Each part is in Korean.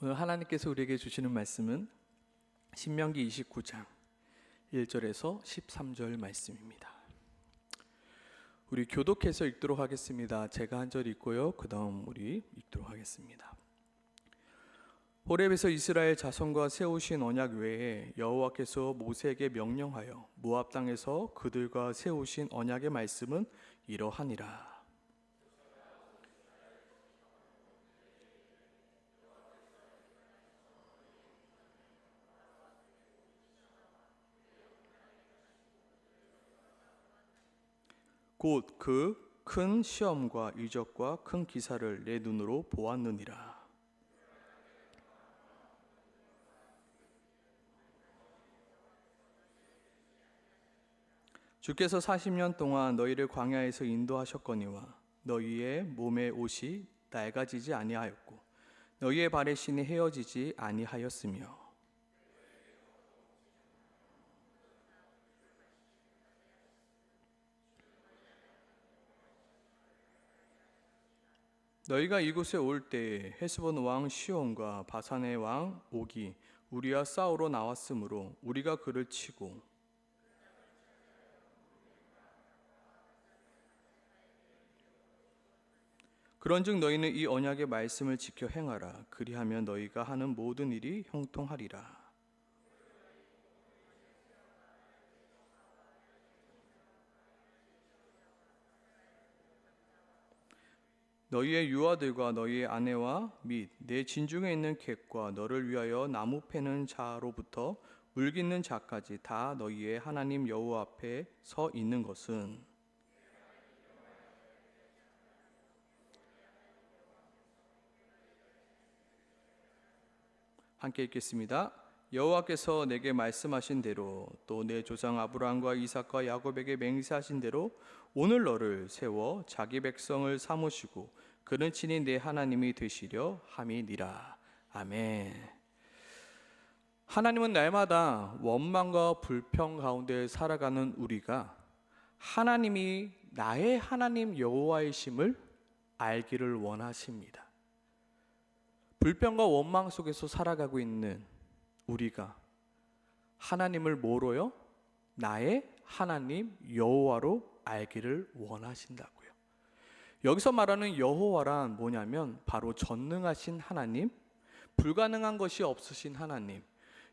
오늘 하나님께서 우리에게 주시는 말씀은 신명기 29장 1절에서 13절 말씀입니다. 우리 교독해서 읽도록 하겠습니다. 제가 한 절 읽고요, 그 다음 우리 읽도록 하겠습니다. 호렙에서 이스라엘 자손과 세우신 언약 외에 여호와께서 모세에게 명령하여 모압 땅에서 그들과 세우신 언약의 말씀은 이러하니라. 곧 그 큰 시험과 이적과 큰 기사를 내 눈으로 보았느니라. 주께서 40년 동안 너희를 광야에서 인도하셨거니와 너희의 몸의 옷이 낡아지지 아니하였고 너희의 발의 신이 헤어지지 아니하였으며 너희가 이곳에 올 때에 헤스본 왕 시온과 바산의 왕 옥이 우리와 싸우러 나왔으므로 우리가 그를 치고 그런즉 너희는 이 언약의 말씀을 지켜 행하라. 그리하면 너희가 하는 모든 일이 형통하리라. 너희의 유아들과 너희의 아내와 및 내 진중에 있는 객과 너를 위하여 나무 패는 자로부터 물 깃는 자까지 다 너희의 하나님 여호와 앞에 서 있는 것은 함께 읽겠습니다. 여호와께서 내게 말씀하신 대로 또 내 조상 아브라함과 이삭과 야곱에게 맹세하신 대로 오늘 너를 세워 자기 백성을 삼으시고 그는 친히 내 하나님이 되시려 함이니라. 아멘. 하나님은 날마다 원망과 불평 가운데 살아가는 우리가 하나님이 나의 하나님 여호와이심을 알기를 원하십니다. 불평과 원망 속에서 살아가고 있는 우리가 하나님을 뭐로요? 나의 하나님 여호와로 알기를 원하신다고요. 여기서 말하는 여호와란 뭐냐면 바로 전능하신 하나님, 불가능한 것이 없으신 하나님,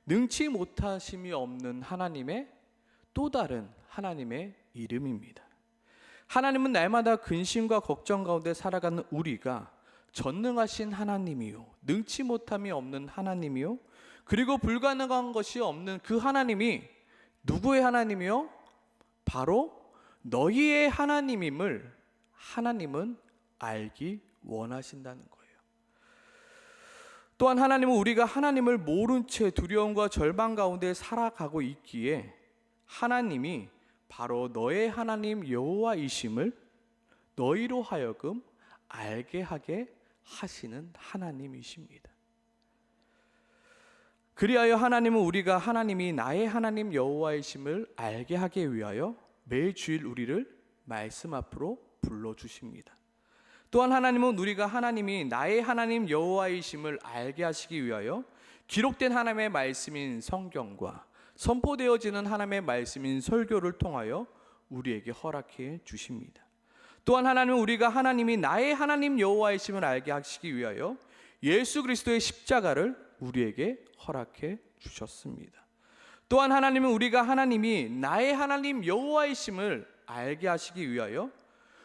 능치 못하심이 없는 하나님의 또 다른 하나님의 이름입니다. 하나님은 날마다 근심과 걱정 가운데 살아가는 우리가 전능하신 하나님이요, 능치 못함이 없는 하나님이요, 그리고 불가능한 것이 없는 그 하나님이 누구의 하나님이요? 바로 너희의 하나님임을 하나님은 알기 원하신다는 거예요. 또한 하나님은 우리가 하나님을 모른 채 두려움과 절망 가운데 살아가고 있기에 하나님이 바로 너의 하나님 여호와이심을 너희로 하여금 알게 하게 하시는 하나님이십니다. 그리하여 하나님은 우리가 하나님이 나의 하나님 여호와이심을 알게 하기 위하여 매주일 우리를 말씀 앞으로 불러주십니다. 또한 하나님은 우리가 하나님이 나의 하나님 여호와이심을 알게 하시기 위하여 기록된 하나님의 말씀인 성경과 선포되어지는 하나님의 말씀인 설교를 통하여 우리에게 허락해 주십니다. 또한 하나님은 우리가 하나님이 나의 하나님 여호와이심을 알게 하시기 위하여 예수 그리스도의 십자가를 우리에게 허락해 주셨습니다. 또한 하나님은 우리가 하나님이 나의 하나님 여호와이심을 알게 하시기 위하여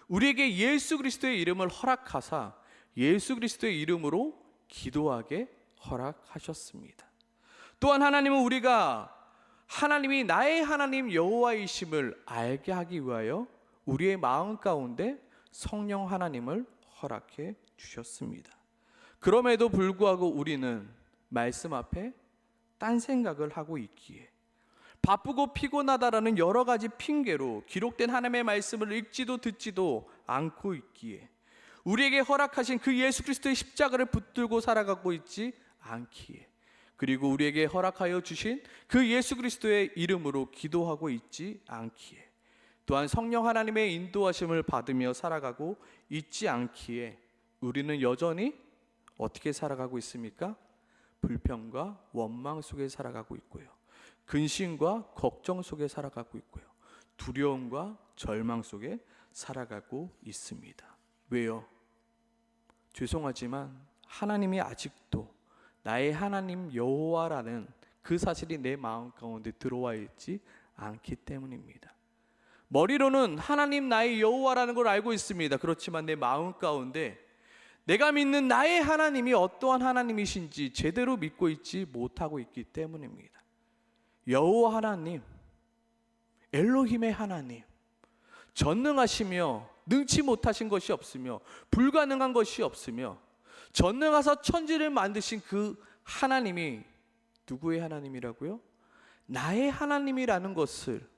우리에게 예수 그리스도의 이름을 허락하사 예수 그리스도의 이름으로 기도하게 허락하셨습니다. 또한 하나님은 우리가 하나님이 나의 하나님 여호와이심을 알게 하기 위하여 우리의 마음 가운데 성령 하나님을 허락해 주셨습니다. 그럼에도 불구하고 우리는 말씀 앞에 딴 생각을 하고 있기에 바쁘고 피곤하다라는 여러 가지 핑계로 기록된 하나님의 말씀을 읽지도 듣지도 않고 있기에 우리에게 허락하신 그 예수 그리스도의 십자가를 붙들고 살아가고 있지 않기에 그리고 우리에게 허락하여 주신 그 예수 그리스도의 이름으로 기도하고 있지 않기에 또한 성령 하나님의 인도하심을 받으며 살아가고 있지 않기에 우리는 여전히 어떻게 살아가고 있습니까? 불평과 원망 속에 살아가고 있고요. 근심과 걱정 속에 살아가고 있고요. 두려움과 절망 속에 살아가고 있습니다. 왜요? 죄송하지만 하나님이 아직도 나의 하나님 여호와라는 그 사실이 내 마음 가운데 들어와 있지 않기 때문입니다. 머리로는 하나님 나의 여호와라는 걸 알고 있습니다. 그렇지만 내 마음 가운데 내가 믿는 나의 하나님이 어떠한 하나님이신지 제대로 믿고 있지 못하고 있기 때문입니다. 여호와 하나님, 엘로힘의 하나님, 전능하시며 능치 못하신 것이 없으며 불가능한 것이 없으며 전능하사 천지를 만드신 그 하나님이 누구의 하나님이라고요? 나의 하나님이라는 것을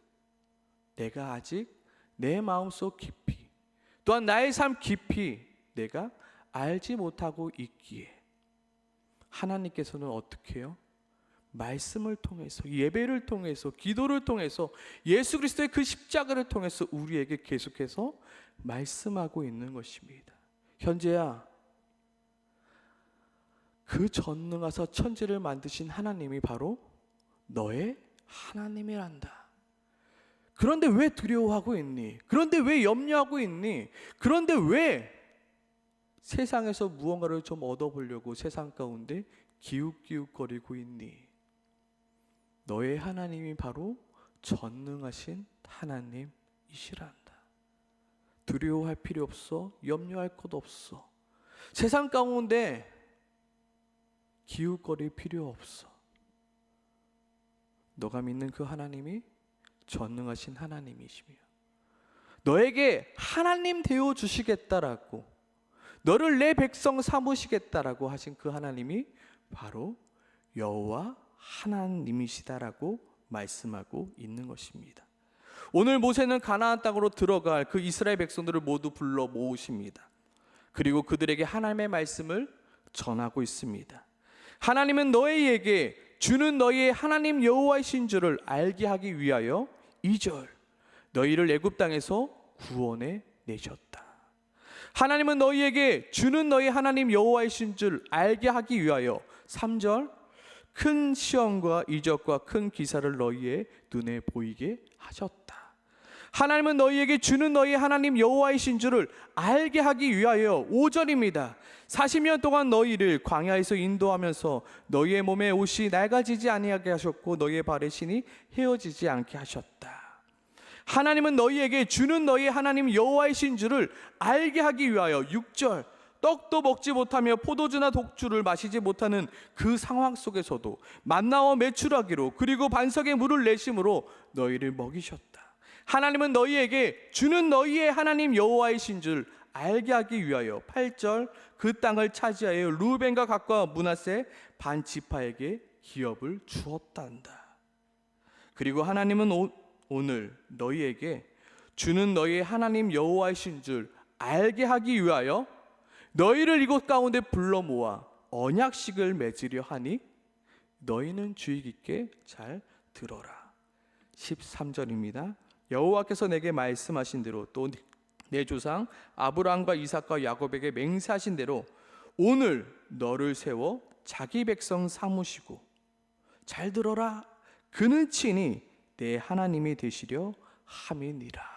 내가 아직 내 마음속 깊이, 또한 나의 삶 깊이 내가 알지 못하고 있기에 하나님께서는 어떻게 해요? 말씀을 통해서, 예배를 통해서, 기도를 통해서, 예수 그리스도의 그 십자가를 통해서 우리에게 계속해서 말씀하고 있는 것입니다. 현재야, 그 전능하사 천지를 만드신 하나님이 바로 너의 하나님이란다. 그런데 왜 두려워하고 있니? 그런데 왜 염려하고 있니? 그런데 왜 세상에서 무언가를 좀 얻어보려고 세상 가운데 기웃기웃거리고 있니? 너의 하나님이 바로 전능하신 하나님이시란다. 두려워할 필요 없어. 염려할 것 없어. 세상 가운데 기웃거릴 필요 없어. 너가 믿는 그 하나님이 전능하신 하나님이시며 너에게 하나님 되어 주시겠다라고, 너를 내 백성 삼으시겠다라고 하신 그 하나님이 바로 여호와 하나님이시다라고 말씀하고 있는 것입니다. 오늘 모세는 가나안 땅으로 들어갈 그 이스라엘 백성들을 모두 불러 모으십니다. 그리고 그들에게 하나님의 말씀을 전하고 있습니다. 하나님은 너희에게 주는 너희의 하나님 여호와이신 줄을 알게 하기 위하여 2절 너희를 애굽 땅에서 구원해 내셨다. 하나님은 너희에게 주는 너희 하나님 여호와이신 줄 알게 하기 위하여 3절 큰 시험과 이적과 큰 기사를 너희의 눈에 보이게 하셨다. 하나님은 너희에게 주는 너희 하나님 여호와이신 줄을 알게 하기 위하여 5절입니다. 40년 동안 너희를 광야에서 인도하면서 너희의 몸에 옷이 낡아지지 아니하게 하셨고 너희의 발에 신이 헤어지지 않게 하셨다. 하나님은 너희에게 주는 너희 하나님 여호와이신 줄을 알게 하기 위하여 6절 떡도 먹지 못하며 포도주나 독주를 마시지 못하는 그 상황 속에서도 만나와 메추라기로 그리고 반석에 물을 내심으로 너희를 먹이셨다. 하나님은 너희에게 주는 너희의 하나님 여호와이신 줄 알게 하기 위하여 8절 그 땅을 차지하여 루벤과 갓과 므낫세 반 지파에게 기업을 주었단다. 그리고 하나님은 오늘 너희에게 주는 너희의 하나님 여호와이신 줄 알게 하기 위하여 너희를 이곳 가운데 불러 모아 언약식을 맺으려 하니 너희는 주의 깊게 잘 들어라. 13절입니다. 여호와께서 내게 말씀하신 대로 또 내 조상 아브라함과 이삭과 야곱에게 맹세하신 대로 오늘 너를 세워 자기 백성 삼으시고 잘 들어라. 그는 친히 내 하나님이 되시려 함이니라.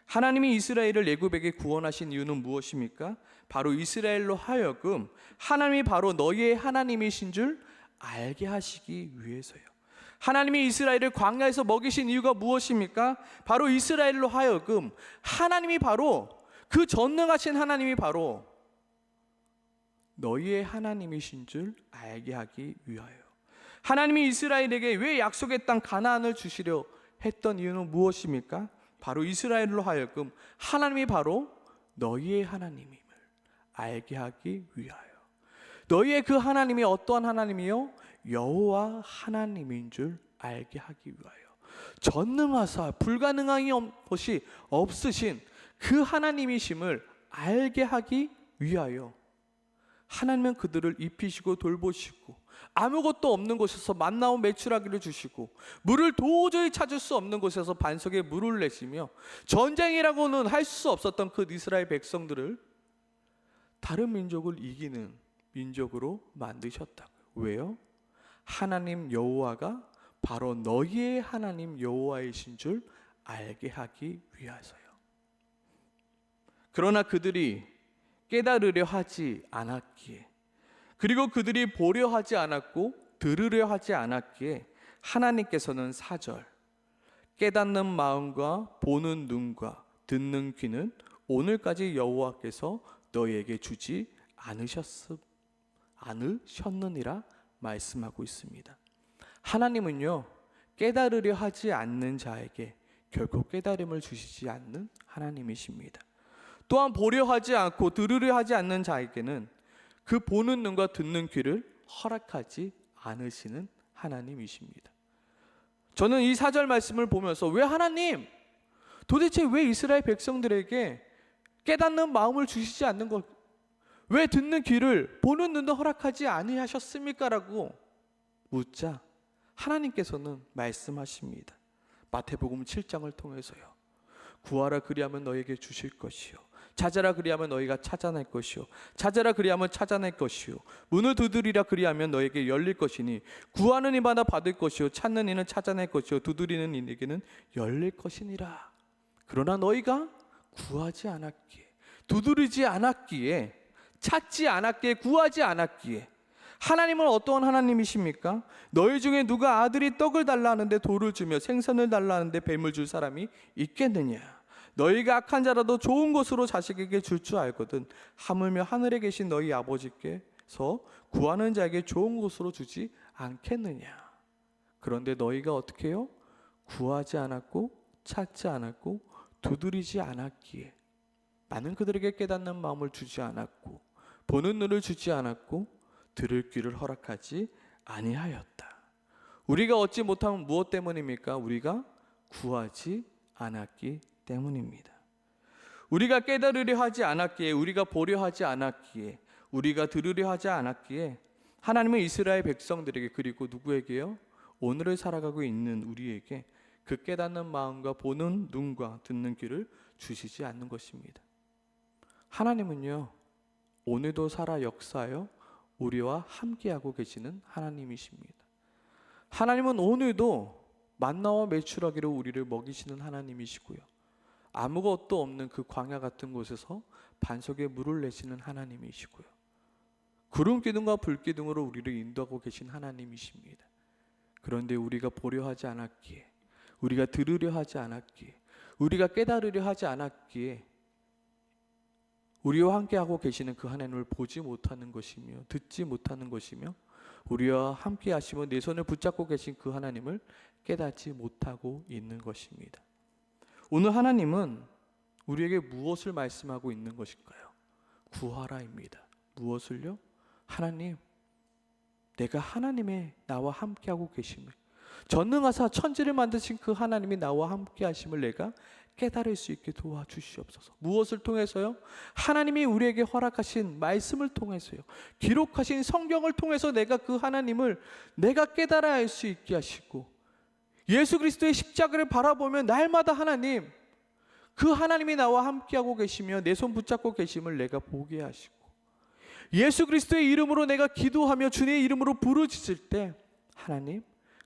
하나님이 이스라엘을 애굽에게 구원하신 이유는 무엇입니까? 바로 이스라엘로 하여금 하나님이 바로 너희의 하나님이신 줄 알게 하시기 위해서요. 하나님이 이스라엘을 광야에서 먹이신 이유가 무엇입니까? 바로 이스라엘로 하여금 하나님이 바로 그 전능하신 하나님이 바로 너희의 하나님이신 줄 알게 하기 위하여. 하나님이 이스라엘에게 왜 약속의 땅 가나안을 주시려 했던 이유는 무엇입니까? 바로 이스라엘로 하여금 하나님이 바로 너희의 하나님임을 알게 하기 위하여. 너희의 그 하나님이 어떠한 하나님이요? 여호와 하나님인 줄 알게 하기 위하여. 전능하사 불가능한 것이 없으신 그 하나님이심을 알게 하기 위하여 하나님은 그들을 입히시고 돌보시고 아무것도 없는 곳에서 만나와 메추라기를 주시고 물을 도저히 찾을 수 없는 곳에서 반석에 물을 내시며 전쟁이라고는 할 수 없었던 그 이스라엘 백성들을 다른 민족을 이기는 민족으로 만드셨다고요. 왜요? 하나님 여호와가 바로 너희의 하나님 여호와이신 줄 알게 하기 위해서요. 그러나 그들이 깨달으려 하지 않았기에, 그리고 그들이 보려 하지 않았고 들으려 하지 않았기에 하나님께서는 4절, 깨닫는 마음과 보는 눈과 듣는 귀는 오늘까지 여호와께서 너희에게 주지 않으셨느니라 말씀하고 있습니다. 하나님은요, 깨달으려 하지 않는 자에게 결코 깨달음을 주시지 않는 하나님이십니다. 또한 보려 하지 않고 들으려 하지 않는 자에게는 그 보는 눈과 듣는 귀를 허락하지 않으시는 하나님이십니다. 저는 이 4절 말씀을 보면서 왜 하나님, 도대체 왜 이스라엘 백성들에게 깨닫는 마음을 주시지 않는 것, 왜 듣는 귀를 보는 눈도 허락하지 아니하셨습니까? 라고 묻자 하나님께서는 말씀하십니다. 마태복음 7장을 통해서요. 구하라 그리하면 너에게 주실 것이요, 찾아라 그리하면 너희가 찾아낼 것이요, 찾아라 그리하면 찾아낼 것이요, 문을 두드리라 그리하면 너에게 열릴 것이니 구하는 이마다 받을 것이요, 찾는 이는 찾아낼 것이요, 두드리는 이에게는 열릴 것이니라. 그러나 너희가 구하지 않았기에, 두드리지 않았기에, 찾지 않았기에, 구하지 않았기에. 하나님은 어떠한 하나님이십니까? 너희 중에 누가 아들이 떡을 달라 하는데 돌을 주며 생선을 달라 하는데 뱀을 줄 사람이 있겠느냐? 너희가 악한 자라도 좋은 것으로 자식에게 줄 줄 알거든 하물며 하늘에 계신 너희 아버지께서 구하는 자에게 좋은 것으로 주지 않겠느냐? 그런데 너희가 어떻게 해요? 구하지 않았고 찾지 않았고 두드리지 않았기에, 많은 그들에게 깨닫는 마음을 주지 않았고 보는 눈을 주지 않았고 들을 귀를 허락하지 아니하였다. 우리가 얻지 못하면 무엇 때문입니까? 우리가 구하지 않았기 때문입니다. 우리가 깨달으려 하지 않았기에, 우리가 보려 하지 않았기에, 우리가 들으려 하지 않았기에 하나님은 이스라엘 백성들에게, 그리고 누구에게요? 오늘을 살아가고 있는 우리에게 그 깨닫는 마음과 보는 눈과 듣는 귀를 주시지 않는 것입니다. 하나님은요, 오늘도 살아 역사하여 우리와 함께하고 계시는 하나님이십니다. 하나님은 오늘도 만나와 메추라기로 우리를 먹이시는 하나님이시고요, 아무것도 없는 그 광야 같은 곳에서 반석에 물을 내시는 하나님이시고요, 구름 기둥과 불 기둥으로 우리를 인도하고 계신 하나님이십니다. 그런데 우리가 보려 하지 않았기에, 우리가 들으려 하지 않았기에, 우리가 깨달으려 하지 않았기에 우리와 함께하고 계시는 그 하나님을 보지 못하는 것이며 듣지 못하는 것이며, 우리와 함께 하시며 내 손을 붙잡고 계신 그 하나님을 깨닫지 못하고 있는 것입니다. 오늘 하나님은 우리에게 무엇을 말씀하고 있는 것일까요? 구하라입니다. 무엇을요? 하나님, 내가 하나님의 나와 함께하고 계심을, 전능하사 천지를 만드신 그 하나님이 나와 함께 하심을 내가 깨달을 수 있게 도와주시옵소서. 무엇을 통해서요? 하나님이 우리에게 허락하신 말씀을 통해서요, 기록하신 성경을 통해서 내가 그 하나님을 내가 깨달아야 할 수 있게 하시고, 예수 그리스도의 십자가를 바라보면 날마다 하나님, 그 하나님이 나와 함께하고 계시며 내 손 붙잡고 계심을 내가 보게 하시고, 예수 그리스도의 이름으로 내가 기도하며 주님의 이름으로 부르짖을 때 하나님,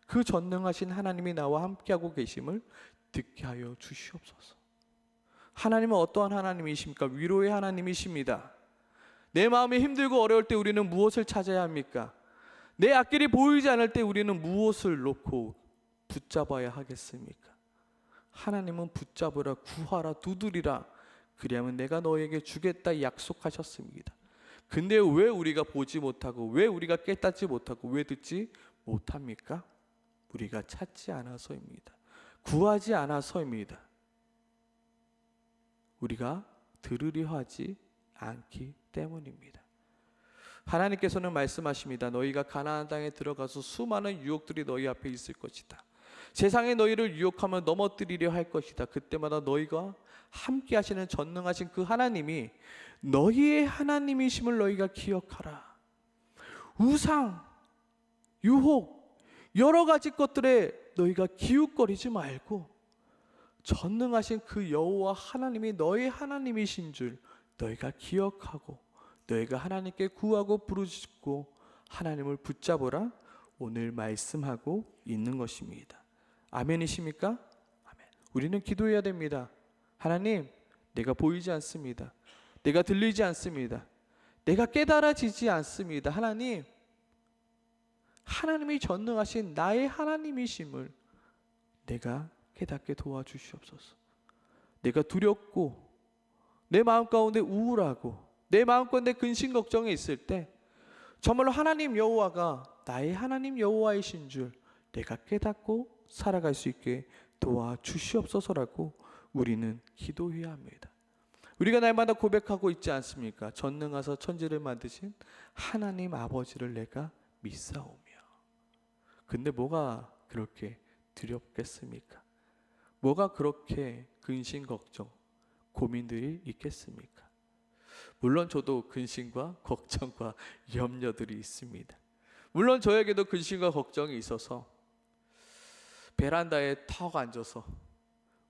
그 전능하신 하나님이 나와 함께하고 계심을 듣게 하여 주시옵소서. 하나님은 어떠한 하나님이십니까? 위로의 하나님이십니다. 내 마음이 힘들고 어려울 때 우리는 무엇을 찾아야 합니까? 내 앞길이 보이지 않을 때 우리는 무엇을 놓고 붙잡아야 하겠습니까? 하나님은 붙잡으라, 구하라, 두드리라, 그리하면 내가 너에게 주겠다 약속하셨습니다. 근데 왜 우리가 보지 못하고, 왜 우리가 깨닫지 못하고, 왜 듣지 못합니까? 우리가 찾지 않아서입니다. 구하지 않아서입니다. 우리가 들으려 하지 않기 때문입니다. 하나님께서는 말씀하십니다. 너희가 가나안 땅에 들어가서 수많은 유혹들이 너희 앞에 있을 것이다. 세상에 너희를 유혹하며 넘어뜨리려 할 것이다. 그때마다 너희가 함께 하시는 전능하신 그 하나님이 너희의 하나님이심을 너희가 기억하라. 우상, 유혹, 여러 가지 것들에 너희가 기웃거리지 말고 전능하신 그 여호와 하나님이 너희 하나님이신 줄 너희가 기억하고 너희가 하나님께 구하고 부르짖고 하나님을 붙잡으라 오늘 말씀하고 있는 것입니다. 아멘이십니까? 아멘. 우리는 기도해야 됩니다. 하나님, 내가 보이지 않습니다. 내가 들리지 않습니다. 내가 깨달아지지 않습니다. 하나님, 하나님이 전능하신 나의 하나님이심을 내가 깨닫게 도와주시옵소서. 내가 두렵고 내 마음 가운데 우울하고 내 마음 가운데 근심 걱정이 있을 때 정말로 하나님 여호와가 나의 하나님 여호와이신 줄 내가 깨닫고 살아갈 수 있게 도와주시옵소서라고 우리는 기도해야 합니다. 우리가 날마다 고백하고 있지 않습니까? 전능하사 천지를 만드신 하나님 아버지를 내가 믿사오며. 근데 뭐가 그렇게 두렵겠습니까? 뭐가 그렇게 근심 걱정 고민들이 있겠습니까? 물론 저도 근심과 걱정과 염려들이 있습니다. 물론 저에게도 근심과 걱정이 있어서 베란다에 턱 앉아서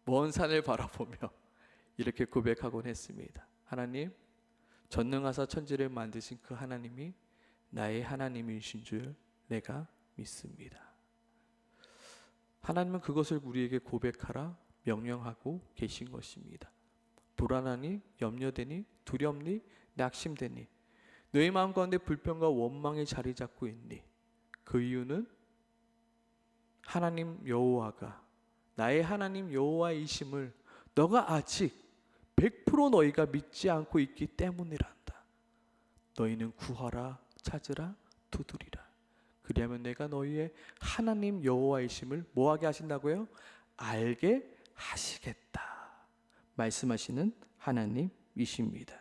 먼 산을 바라보며 이렇게 고백하곤 했습니다. 하나님, 전능하사 천지를 만드신 그 하나님이 나의 하나님이신 줄 내가 믿습니다. 하나님은 그것을 우리에게 고백하라 명령하고 계신 것입니다. 불안하니, 염려되니, 두렵니, 낙심되니, 너희 마음 가운데 불평과 원망이 자리 잡고 있니? 그 이유는 하나님 여호와가 나의 하나님 여호와이심을 너가 아직 100% 너희가 믿지 않고 있기 때문이란다. 너희는 구하라, 찾으라, 두드리라. 그리하면 내가 너희의 하나님 여호와이심을 뭐하게 하신다고요? 알게 하시겠다 말씀하시는 하나님이십니다.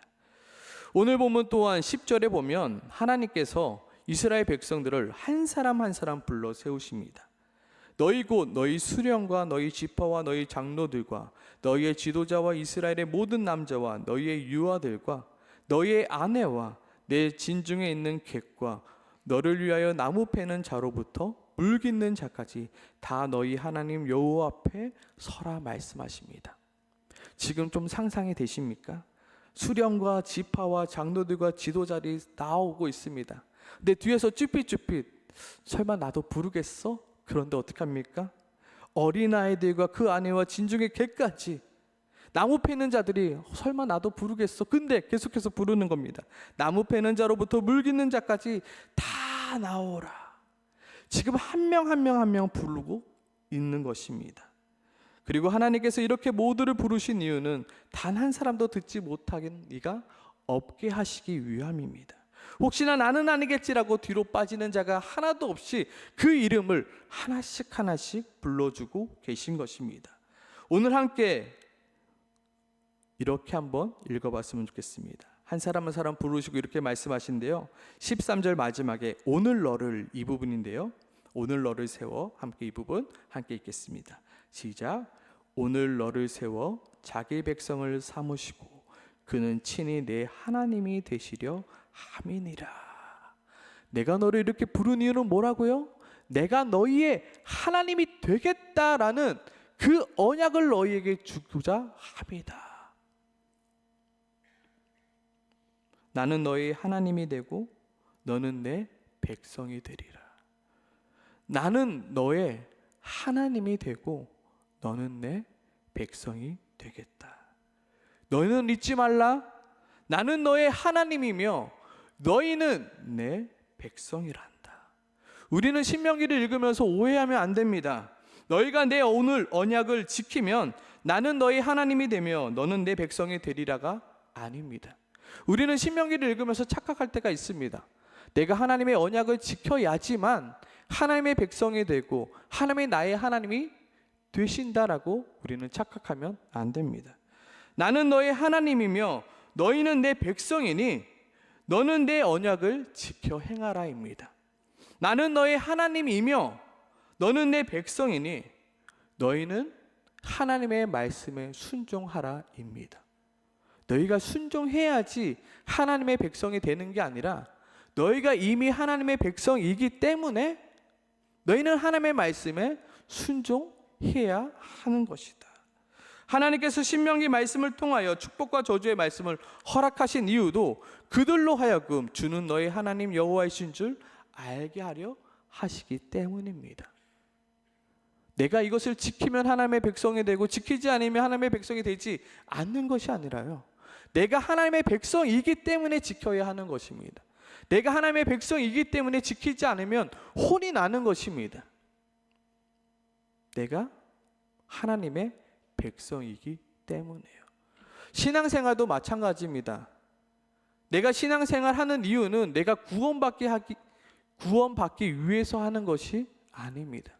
오늘 본문 또한 10절에 보면 하나님께서 이스라엘 백성들을 한 사람 한 사람 불러 세우십니다. 너희 곧 너희 수령과 너희 지파와 너희 장로들과 너희의 지도자와 이스라엘의 모든 남자와 너희의 유아들과 너희의 아내와 내 진중에 있는 객과 너를 위하여 나무 패는 자로부터 물 깃는 자까지 다 너희 하나님 여호와 앞에 서라 말씀하십니다. 지금 좀 상상이 되십니까? 수령과 지파와 장로들과 지도자들이 나오고 있습니다. 근데 뒤에서 쭈삣쭈삣 설마 나도 부르겠어? 그런데 어떡합니까? 어린아이들과 그 아내와 진중의 객까지 나무 패는 자들이 설마 나도 부르겠어? 근데 계속해서 부르는 겁니다. 나무 패는 자로부터 물 깃는 자까지 다 나오라. 지금 한 명 한 명 한 명 부르고 있는 것입니다. 그리고 하나님께서 이렇게 모두를 부르신 이유는 단 한 사람도 듣지 못하는 이가 없게 하시기 위함입니다. 혹시나 나는 아니겠지라고 뒤로 빠지는 자가 하나도 없이 그 이름을 하나씩 하나씩 불러주고 계신 것입니다. 오늘 함께 이렇게 한번 읽어봤으면 좋겠습니다. 한 사람 한 사람 부르시고 이렇게 말씀하신데요, 13절 마지막에 오늘 너를, 이 부분인데요, 오늘 너를 세워, 함께 이 부분 함께 읽겠습니다. 시작. 오늘 너를 세워 자기 백성을 삼으시고 그는 친히 내 하나님이 되시려 함이니라. 내가 너를 이렇게 부른 이유는 뭐라고요? 내가 너희의 하나님이 되겠다라는 그 언약을 너희에게 주고자 함이다. 나는 너희 하나님이 되고 너는 내 백성이 되리라. 나는 너의 하나님이 되고 너는 내 백성이 되겠다. 너희는 잊지 말라. 나는 너의 하나님이며 너희는 내 백성이란다. 우리는 신명기를 읽으면서 오해하면 안 됩니다. 너희가 내 오늘 언약을 지키면 나는 너희 하나님이 되며 너는 내 백성이 되리라가 아닙니다. 우리는 신명기를 읽으면서 착각할 때가 있습니다. 내가 하나님의 언약을 지켜야지만 하나님의 백성이 되고 하나님이 나의 하나님이 되신다라고 우리는 착각하면 안 됩니다. 나는 너의 하나님이며 너희는 내 백성이니 너는 내 언약을 지켜 행하라입니다. 나는 너의 하나님이며 너는 내 백성이니 너희는 하나님의 말씀에 순종하라입니다. 너희가 순종해야지 하나님의 백성이 되는 게 아니라 너희가 이미 하나님의 백성이기 때문에 너희는 하나님의 말씀에 순종해야 하는 것이다. 하나님께서 신명기 말씀을 통하여 축복과 저주의 말씀을 허락하신 이유도 그들로 하여금 주는 너의 하나님 여호와이신 줄 알게 하려 하시기 때문입니다. 내가 이것을 지키면 하나님의 백성이 되고 지키지 않으면 하나님의 백성이 되지 않는 것이 아니라요, 내가 하나님의 백성이기 때문에 지켜야 하는 것입니다. 내가 하나님의 백성이기 때문에 지키지 않으면 혼이 나는 것입니다. 내가 하나님의 백성이기 때문이에요. 신앙생활도 마찬가지입니다. 내가 신앙생활 하는 이유는 내가 구원받기 위해서 하는 것이 아닙니다.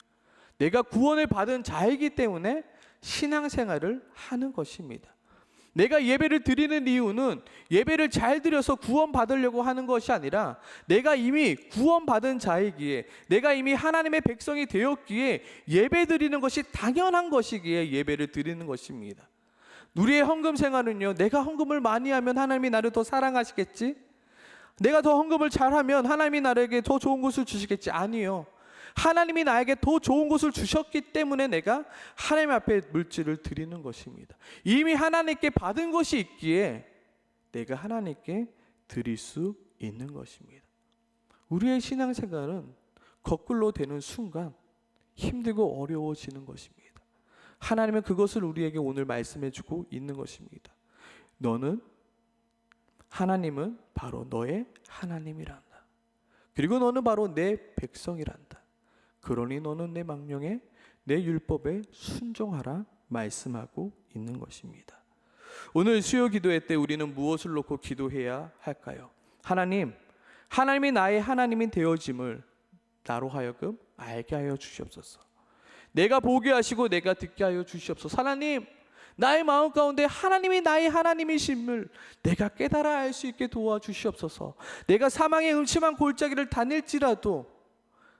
내가 구원을 받은 자이기 때문에 신앙생활을 하는 것입니다. 내가 예배를 드리는 이유는 예배를 잘 드려서 구원받으려고 하는 것이 아니라 내가 이미 구원받은 자이기에, 내가 이미 하나님의 백성이 되었기에 예배 드리는 것이 당연한 것이기에 예배를 드리는 것입니다. 우리의 헌금 생활은요, 내가 헌금을 많이 하면 하나님이 나를 더 사랑하시겠지? 내가 더 헌금을 잘하면 하나님이 나에게 더 좋은 것을 주시겠지? 아니요. 하나님이 나에게 더 좋은 것을 주셨기 때문에 내가 하나님 앞에 물질을 드리는 것입니다. 이미 하나님께 받은 것이 있기에 내가 하나님께 드릴 수 있는 것입니다. 우리의 신앙생활은 거꾸로 되는 순간 힘들고 어려워지는 것입니다. 하나님은 그것을 우리에게 오늘 말씀해 주고 있는 것입니다. 하나님은 바로 너의 하나님이란다. 그리고 너는 바로 내 백성이란다. 그러니 너는 내 명령에, 내 율법에 순종하라 말씀하고 있는 것입니다. 오늘 수요 기도회 때 우리는 무엇을 놓고 기도해야 할까요? 하나님이 나의 하나님이 되어짐을 나로 하여금 알게 하여 주시옵소서. 내가 보게 하시고 내가 듣게 하여 주시옵소서. 하나님, 나의 마음 가운데 하나님이 나의 하나님이심을 내가 깨달아 알 수 있게 도와주시옵소서. 내가 사망의 음침한 골짜기를 다닐지라도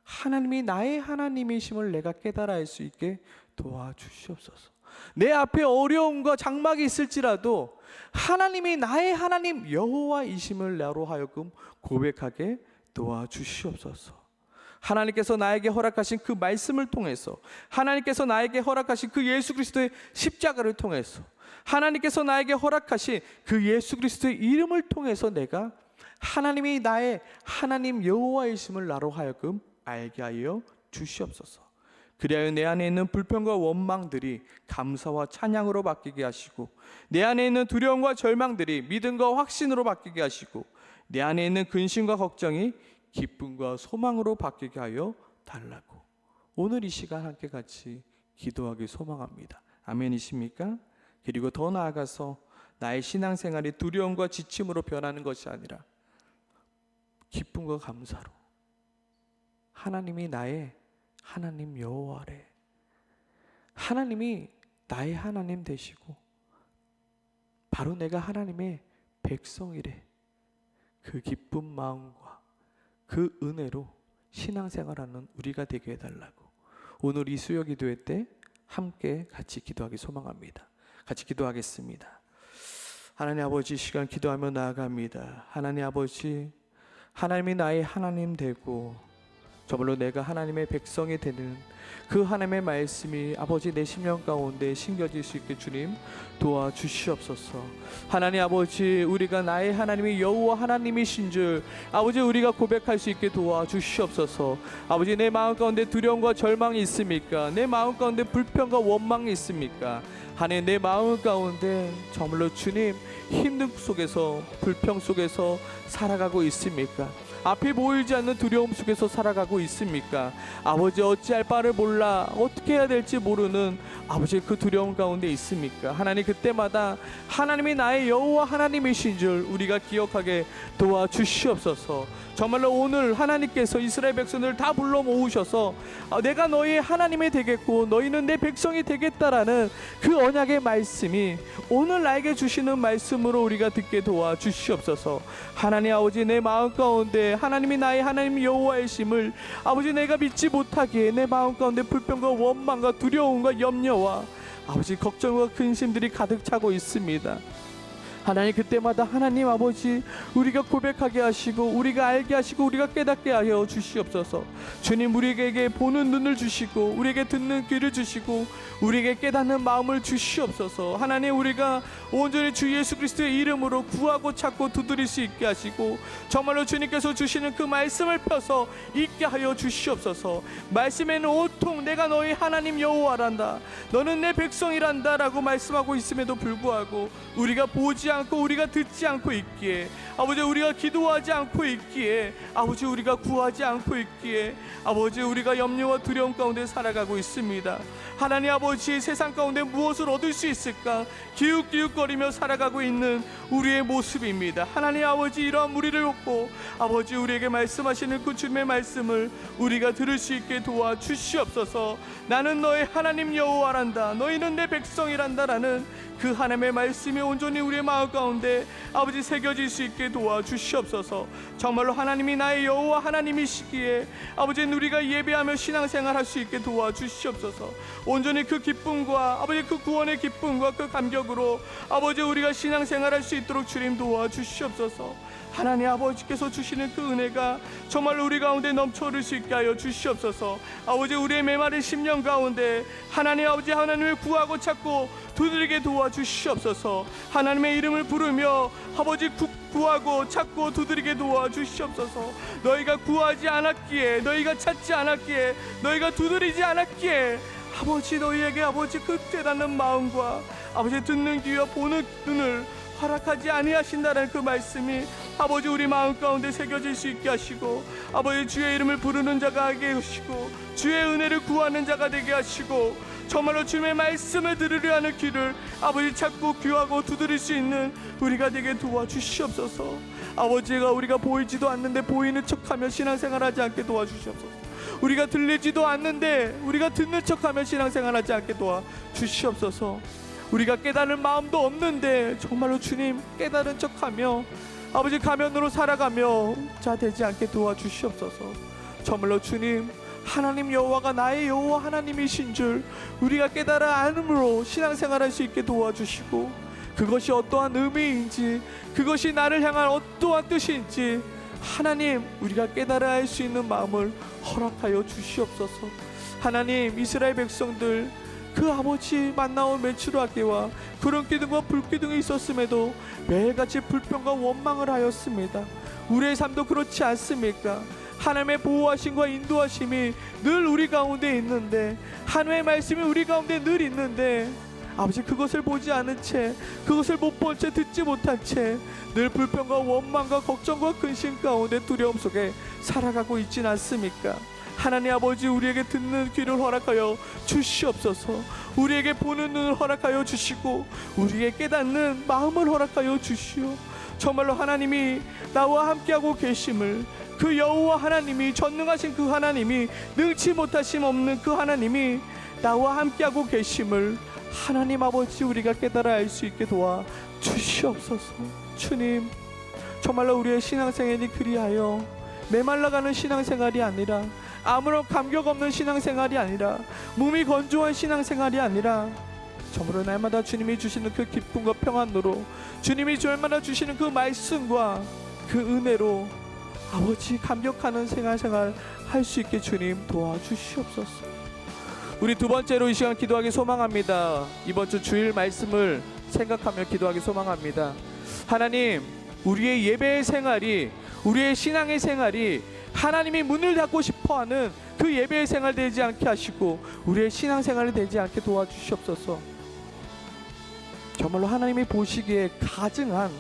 하나님이 나의 하나님이심을 내가 깨달아 알 수 있게 도와주시옵소서. 내 앞에 어려움과 장막이 있을지라도 하나님이 나의 하나님 여호와이심을 나로 하여금 고백하게 도와주시옵소서. 하나님께서 나에게 허락하신 그 말씀을 통해서, 하나님께서 나에게 허락하신 그 예수 그리스도의 십자가를 통해서, 하나님께서 나에게 허락하신 그 예수 그리스도의 이름을 통해서 내가 하나님이 나의 하나님 여호와이심을 나로 하여금 알게 하여 주시옵소서. 그리하여 내 안에 있는 불평과 원망들이 감사와 찬양으로 바뀌게 하시고, 내 안에 있는 두려움과 절망들이 믿음과 확신으로 바뀌게 하시고, 내 안에 있는 근심과 걱정이 기쁨과 소망으로 바뀌게 하여 달라고, 오늘 이 시간 함께 같이 기도하기 소망합니다. 아멘이십니까? 그리고 더 나아가서 나의 신앙생활이 두려움과 지침으로 변하는 것이 아니라 기쁨과 감사로, 하나님이 나의 하나님 여호와래, 하나님이 나의 하나님 되시고 바로 내가 하나님의 백성이래, 그 기쁜 마음과 그 은혜로 신앙생활하는 우리가 되게 해달라고 오늘 이 수요 기도회 때 함께 같이 기도하기 소망합니다. 같이 기도하겠습니다. 하나님 아버지, 시간 기도하며 나아갑니다. 하나님 아버지, 하나님이 나의 하나님 되고 저물로 내가 하나님의 백성이 되는 그 하나님의 말씀이 아버지 내 심령 가운데 심겨질 수 있게 주님 도와주시옵소서. 하나님 아버지, 우리가 나의 하나님이 여호와 하나님이신 줄 아버지 우리가 고백할 수 있게 도와주시옵소서. 아버지, 내 마음 가운데 두려움과 절망이 있습니까? 내 마음 가운데 불평과 원망이 있습니까? 하나님, 내 마음 가운데 저물로 주님 힘든 속에서, 불평 속에서 살아가고 있습니까? 앞이 보이지 않는 두려움 속에서 살아가고 있습니까? 아버지, 어찌할 바를 몰라 어떻게 해야 될지 모르는 아버지 그 두려움 가운데 있습니까? 하나님, 그때마다 하나님이 나의 여호와 하나님이신 줄 우리가 기억하게 도와주시옵소서. 정말로 오늘 하나님께서 이스라엘 백성들을 다 불러 모으셔서 내가 너희의 하나님이 되겠고 너희는 내 백성이 되겠다라는 그 언약의 말씀이 오늘 나에게 주시는 말씀으로 우리가 듣게 도와주시옵소서. 하나님 아버지, 내 마음 가운데 하나님이 나의 하나님 여호와이심을 아버지 내가 믿지 못하기에 내 마음 가운데 불평과 원망과 두려움과 염려와 아버지 걱정과 근심들이 가득 차고 있습니다. 하나님, 그때마다 하나님 아버지 우리가 고백하게 하시고 우리가 알게 하시고 우리가 깨닫게 하여 주시옵소서. 주님, 우리에게 보는 눈을 주시고 우리에게 듣는 귀를 주시고 우리에게 깨닫는 마음을 주시옵소서. 하나님, 우리가 온전히 주 예수 그리스도의 이름으로 구하고 찾고 두드릴 수 있게 하시고 정말로 주님께서 주시는 그 말씀을 펴서 읽게 하여 주시옵소서. 말씀에는 온통 내가 너희 하나님 여호와란다, 너는 내 백성이란다 라고 말씀하고 있음에도 불구하고 우리가 보지 않고 우리가 듣지 않고 있기에, 아버지 우리가 기도하지 않고 있기에, 아버지 우리가 구하지 않고 있기에, 아버지 우리가 염려와 두려움 가운데 살아가고 있습니다. 하나님 아버지, 세상 가운데 무엇을 얻을 수 있을까 기웃기웃거리며 살아가고 있는 우리의 모습입니다. 하나님 아버지, 이러한 우리를 돕고 아버지 우리에게 말씀하시는 그 주님의 말씀을 우리가 들을 수 있게 도와주시옵소서. 나는 너의 하나님 여호와란다, 너희는 내 백성이란다 라는 그 하나님의 말씀이 온전히 우리의 마음 가운데 아버지 새겨질 수 있게 도와주시옵소서. 정말로 하나님이 나의 여호와 하나님이시기에 아버지 우리가 예배하며 신앙생활 할 수 있게 도와주시옵소서. 온전히 그 기쁨과 아버지 그 구원의 기쁨과 그 감격으로 아버지 우리가 신앙생활 할 수 있도록 주님 도와주시옵소서. 하나님 아버지께서 주시는 그 은혜가 정말로 우리 가운데 넘쳐 흐를 수 있게 하여 주시옵소서. 아버지 우리의 메마른 심령 가운데 하나님 아버지 하나님을 구하고 찾고 두드리게 도와주시옵소서. 하나님의 이름을 부르며 아버지 구하고 찾고 두드리게 도와주시옵소서. 너희가 구하지 않았기에, 너희가 찾지 않았기에, 너희가 두드리지 않았기에 아버지 너희에게 아버지 그 깨닫는 마음과 아버지 듣는 귀와 보는 눈을 허락하지 아니하신다는 그 말씀이 아버지 우리 마음 가운데 새겨질 수 있게 하시고 아버지 주의 이름을 부르는 자가 하게 하시고 주의 은혜를 구하는 자가 되게 하시고 정말로 주님의 말씀을 들으려 하는 귀를 아버지 찾고 귀하고 두드릴 수 있는 우리가 되게 도와주시옵소서. 아버지가 우리가 보이지도 않는데 보이는 척하며 신앙생활하지 않게 도와주시옵소서. 우리가 들리지도 않는데 우리가 듣는 척하며 신앙생활하지 않게 도와주시옵소서. 우리가 깨달을 마음도 없는데 정말로 주님 깨달은 척하며 아버지 가면으로 살아가며 자 되지 않게 도와주시옵소서. 정말로 주님, 하나님 여호와가 나의 여호와 하나님이신 줄 우리가 깨달아 안으로 신앙생활할 수 있게 도와주시고 그것이 어떠한 의미인지, 그것이 나를 향한 어떠한 뜻인지 하나님 우리가 깨달아 알 수 있는 마음을 허락하여 주시옵소서. 하나님, 이스라엘 백성들 그 아버지 만나온 메추라기와 구름 기둥과 불 기둥이 있었음에도 매일같이 불평과 원망을 하였습니다. 우리의 삶도 그렇지 않습니까? 하나님의 보호하심과 인도하심이 늘 우리 가운데 있는데, 하나님의 말씀이 우리 가운데 늘 있는데 아버지 그것을 보지 않은 채, 그것을 못 본 채, 듣지 못한 채 늘 불평과 원망과 걱정과 근심 가운데 두려움 속에 살아가고 있진 않습니까? 하나님 아버지, 우리에게 듣는 귀를 허락하여 주시옵소서. 우리에게 보는 눈을 허락하여 주시고 우리에게 깨닫는 마음을 허락하여 주시오. 정말로 하나님이 나와 함께하고 계심을, 그 여호와 하나님이, 전능하신 그 하나님이, 능치 못하심 없는 그 하나님이 나와 함께하고 계심을 하나님 아버지 우리가 깨달아 알 수 있게 도와 주시옵소서. 주님, 정말로 우리의 신앙생활이 그리하여 메말라가는 신앙생활이 아니라, 아무런 감격 없는 신앙생활이 아니라, 몸이 건조한 신앙생활이 아니라 정말로 날마다 주님이 주시는 그 기쁨과 평안으로, 주님이 저희마다 주시는 그 말씀과 그 은혜로 아버지 감격하는 생활 할 수 있게 주님 도와주시옵소서. 우리 두 번째로 이 시간 기도하기 소망합니다. 이번 주 주일 말씀을 생각하며 기도하기 소망합니다. 하나님, 우리의 예배의 생활이, 우리의 신앙의 생활이 하나님이 문을 닫고 싶어하는 그 예배의 생활 되지 않게 하시고 우리의 신앙생활이 되지 않게 도와주시옵소서. 정말로 하나님이 보시기에 가증한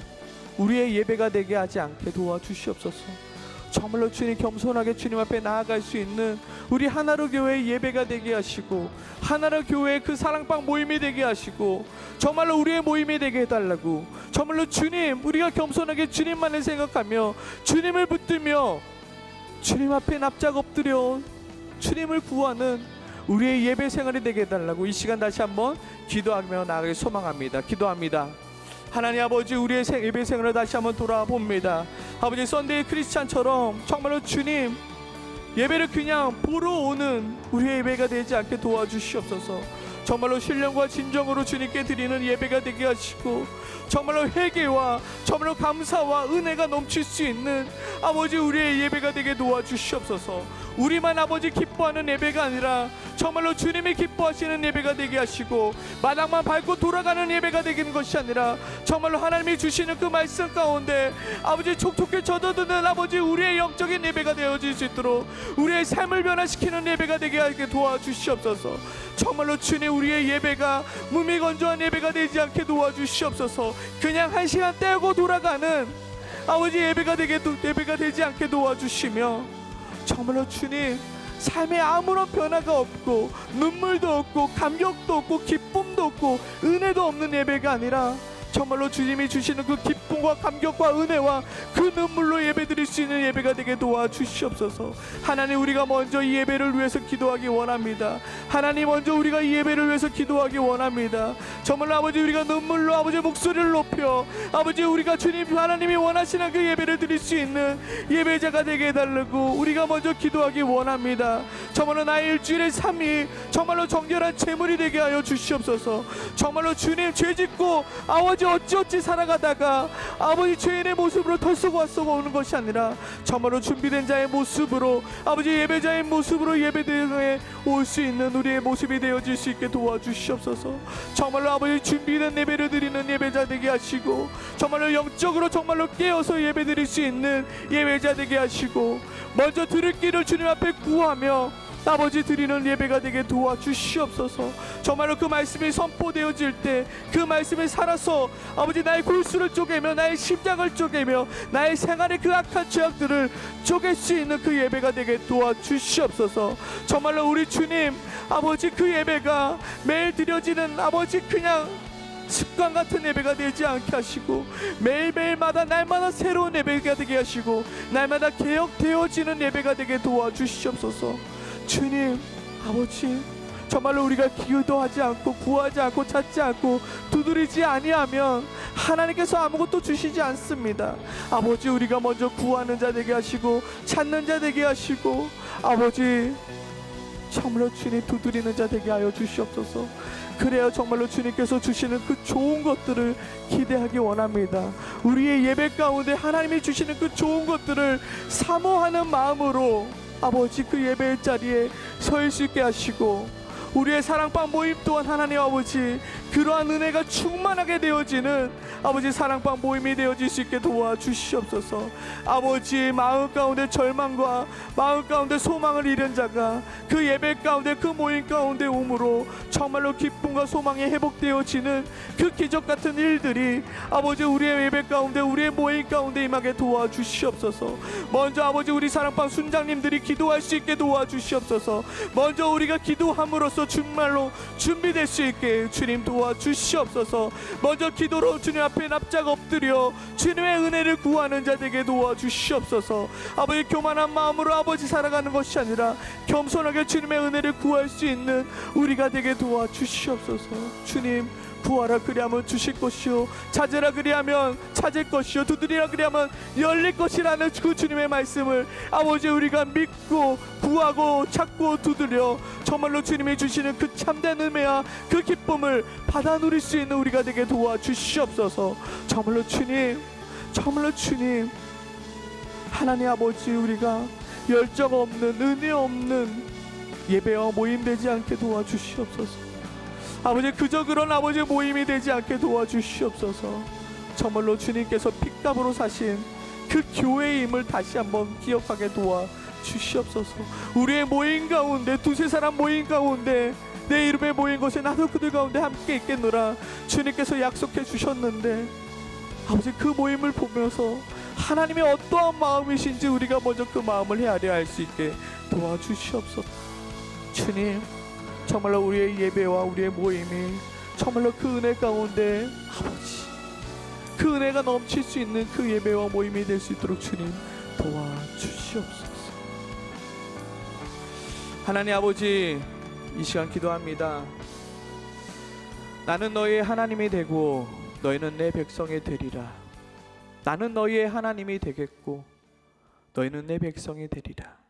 우리의 예배가 되게 하지 않게 도와주시옵소서. 정말로 주님, 겸손하게 주님 앞에 나아갈 수 있는 우리 하나로 교회의 예배가 되게 하시고 하나로 교회의 그 사랑방 모임이 되게 하시고 정말로 우리의 모임이 되게 해달라고, 정말로 주님, 우리가 겸손하게 주님만을 생각하며 주님을 붙들며 주님 앞에 납작 엎드려 주님을 구하는 우리의 예배 생활이 되게 해달라고 이 시간 다시 한번 기도하며 나아가길 소망합니다. 기도합니다. 하나님 아버지, 우리의 예배 생활을 다시 한번 돌아봅니다. 아버지, 썬데이 크리스찬처럼 정말로 주님 예배를 그냥 보러 오는 우리의 예배가 되지 않게 도와주시옵소서. 정말로 신령과 진정으로 주님께 드리는 예배가 되게 하시고, 정말로 회개와 정말로 감사와 은혜가 넘칠 수 있는 아버지 우리의 예배가 되게 도와주시옵소서. 우리만 아버지 기뻐하는 예배가 아니라 정말로 주님이 기뻐하시는 예배가 되게 하시고, 마당만 밟고 돌아가는 예배가 되는 것이 아니라 정말로 하나님이 주시는 그 말씀 가운데 아버지 촉촉히 젖어드는 아버지 우리의 영적인 예배가 되어질 수 있도록 우리의 삶을 변화시키는 예배가 되게 하게 도와주시옵소서. 정말로 주님, 우리의 예배가 무미건조한 예배가 되지 않게 도와주시옵소서. 그냥 한 시간 떼고 돌아가는 아버지 예배가 되지 않게 도와주시며, 정말로 주님, 삶에 아무런 변화가 없고 눈물도 없고 감격도 없고 기쁨도 없고 은혜도 없는 예배가 아니라 정말로 주님이 주시는 그 기쁨과 감격과 은혜와 그 눈물로 예배드릴 수 있는 예배가 되게 도와주시옵소서. 하나님, 우리가 먼저 이 예배를 위해서 기도하기 원합니다. 하나님, 먼저 우리가 이 예배를 위해서 기도하기 원합니다. 정말로 아버지, 우리가 눈물로 아버지 목소리를 높여 아버지 우리가 주님 하나님이 원하시는 그 예배를 드릴 수 있는 예배자가 되게 해달라고 우리가 먼저 기도하기 원합니다. 정말로 나의 일주일의 삶이 정말로 정결한 제물이 되게 하여 주시옵소서. 정말로 주님, 죄짓고 아버지 어찌어찌 살아가다가 아버지 죄인의 모습으로 털썩 왔썩 오는 것이 아니라 정말로 준비된 자의 모습으로 아버지 예배자의 모습으로 예배대에 올 수 있는 우리의 모습이 되어질 수 있게 도와주시옵소서. 정말로 아버지 준비된 예배를 드리는 예배자 되게 하시고, 정말로 영적으로 정말로 깨어서 예배 드릴 수 있는 예배자 되게 하시고, 먼저 들을 길을 주님 앞에 구하며 아버지 드리는 예배가 되게 도와주시옵소서. 정말로 그 말씀이 선포되어질 때 그 말씀에 살아서 아버지 나의 골수를 쪼개며 나의 심장을 쪼개며 나의 생활의 그 악한 죄악들을 쪼갤 수 있는 그 예배가 되게 도와주시옵소서. 정말로 우리 주님 아버지, 그 예배가 매일 드려지는 아버지 그냥 습관 같은 예배가 되지 않게 하시고, 매일매일마다 날마다 새로운 예배가 되게 하시고 날마다 개혁되어지는 예배가 되게 도와주시옵소서. 주님 아버지, 정말로 우리가 기도하지 않고 구하지 않고 찾지 않고 두드리지 아니하면 하나님께서 아무것도 주시지 않습니다. 아버지, 우리가 먼저 구하는 자 되게 하시고 찾는 자 되게 하시고 아버지 정말로 주님 두드리는 자 되게 하여 주시옵소서. 그래야 정말로 주님께서 주시는 그 좋은 것들을 기대하기 원합니다. 우리의 예배 가운데 하나님이 주시는 그 좋은 것들을 사모하는 마음으로 아버지 그 예배의 자리에 설 수 있게 하시고, 우리의 사랑방 모임 또한 하나님 아버지 그러한 은혜가 충만하게 되어지는 아버지 사랑방 모임이 되어질 수 있게 도와주시옵소서. 아버지, 마음 가운데 절망과 마음 가운데 소망을 잃은 자가 그 예배 가운데 그 모임 가운데 오므로 정말로 기쁨과 소망이 회복되어지는 그 기적 같은 일들이 아버지 우리의 예배 가운데 우리의 모임 가운데 임하게 도와주시옵소서. 먼저 아버지 우리 사랑방 순장님들이 기도할 수 있게 도와주시옵소서. 먼저 우리가 기도함으로써 정말로 준비될 수 있게 주님 도와주시옵소서. 먼저 기도로 주님 앞에 납작 엎드려 주님의 은혜를 구하는 자 되게 도와주시옵소서. 아버지, 교만한 마음으로 아버지 살아가는 것이 아니라 겸손하게 주님의 은혜를 구할 수 있는 우리가 되게 도와주시옵소서. 주님, 구하라 그리하면 주실 것이요, 찾으라 그리하면 찾을 것이요, 두드리라 그리하면 열릴 것이라는 그 주님의 말씀을 아버지 우리가 믿고 구하고 찾고 두드려 정말로 주님이 주시는 그 참된 은혜와 그 기쁨을 받아 누릴 수 있는 우리가 되게 도와주시옵소서. 정말로 주님, 정말로 주님, 하나님 아버지, 우리가 열정 없는 은혜 없는 예배와 모임 되지 않게 도와주시옵소서. 아버지, 그저 그런 아버지 모임이 되지 않게 도와주시옵소서. 정말로 주님께서 핏값으로 사신 그 교회의 힘을 다시 한번 기억하게 도와주시옵소서. 우리의 모임 가운데 두세 사람 모임 가운데 내 이름에 모인 곳에 나도 그들 가운데 함께 있겠노라 주님께서 약속해 주셨는데, 아버지 그 모임을 보면서 하나님의 어떠한 마음이신지 우리가 먼저 그 마음을 헤아려 알 수 있게 도와주시옵소서. 주님, 정말로 우리의 예배와 우리의 모임이 정말로 그 은혜 가운데 아버지 그 은혜가 넘칠 수 있는 그 예배와 모임이 될 수 있도록 주님 도와주시옵소서. 하나님 아버지, 이 시간 기도합니다. 나는 너희의 하나님이 되고 너희는 내 백성이 되리라. 나는 너희의 하나님이 되겠고 너희는 내 백성이 되리라.